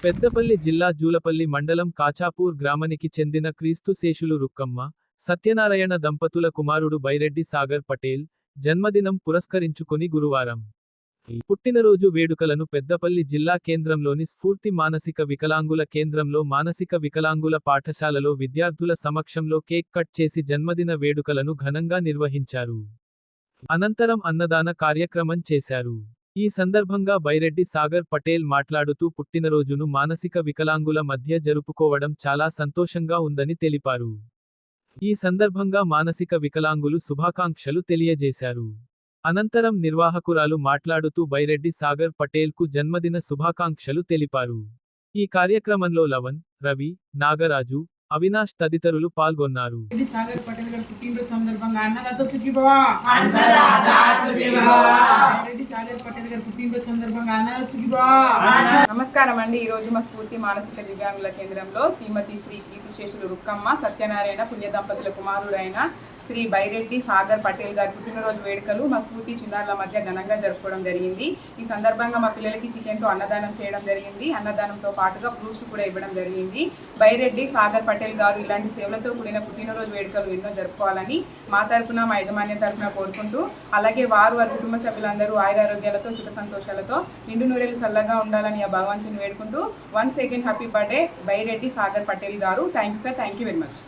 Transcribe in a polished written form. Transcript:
పెద్దపల్లి జిల్లా జూలపల్లి మండలం కాచాపూర్ గ్రామానికి చెందిన క్రీస్తుశేషులు రుక్కమ్మ, సత్యనారాయణ దంపతుల కుమారుడు బైరెడ్డి సాగర్ పటేల్ జన్మదినం పురస్కరించుకొని గురువారం పుట్టినరోజు వేడుకలను పెద్దపల్లి జిల్లా కేంద్రంలోని స్ఫూర్తి మానసిక వికలాంగుల కేంద్రంలో మానసిక వికలాంగుల పాఠశాలలో విద్యార్థుల సమక్షంలో కేక్ కట్ చేసి జన్మదిన వేడుకలను ఘనంగా నిర్వహించారు. అనంతరం అన్నదాన కార్యక్రమం చేశారు. ఈ సందర్భంగా బైరెడ్డి సాగర్ పటేల్ మాట్లాడుతూ పుట్టినరోజును మానసిక వికలాంగుల మధ్య జరుపుకోవడం చాలా సంతోషంగా ఉందని తెలిపారు. ఈ సందర్భంగా మానసిక వికలాంగులు శుభాకాంక్షలు తెలియజేశారు. అనంతరం నిర్వాహకురాలు మాట్లాడుతూ బైరెడ్డి సాగర్ పటేల్కు జన్మదిన శుభాకాంక్షలు తెలిపారు. ఈ కార్యక్రమంలో లవన్, రవి, నాగరాజు, అవినాష్ తదితరులు పాల్గొన్నారు. నమస్కారం అండి. ఈ రోజు మా స్ఫూర్తి మానసిక దివ్యాంగుల కేంద్రంలో శ్రీమతి శ్రీ కీర్తిశేషులు రుక్కమ్మ, సత్యనారాయణ పుణ్య దంపతుల కుమారుడైన శ్రీ బైరెడ్డి సాగర్ పటేల్ గారి పుట్టినరోజు వేడుకలు మా స్ఫూర్తి చిన్నారుల మధ్య ఘనంగా జరుపుకోవడం జరిగింది. ఈ సందర్భంగా మా పిల్లలకి చికెన్తో అన్నదానం చేయడం జరిగింది. అన్నదానంతో పాటుగా ఫ్రూట్స్ కూడా ఇవ్వడం జరిగింది. బైరెడ్డి సాగర్ పటేల్ గారు ఇలాంటి సేవలతో కూడిన పుట్టినరోజు వేడుకలు ఎన్నో జరుపుకోవాలని మా తరఫున, మా యజమాన్యం తరఫున కోరుకుంటూ, అలాగే వారి కుటుంబ సభ్యులందరూ ఆయురారోగ్యాలతో సుఖ సంతోషాలతో నిండు నూరేలు చల్లగా ఉండాలని ఆ భగవంతుని వేడుకుంటూ once again happy birthday Byreddy Sagar Patel garu. Thank you sir. Thank you very much.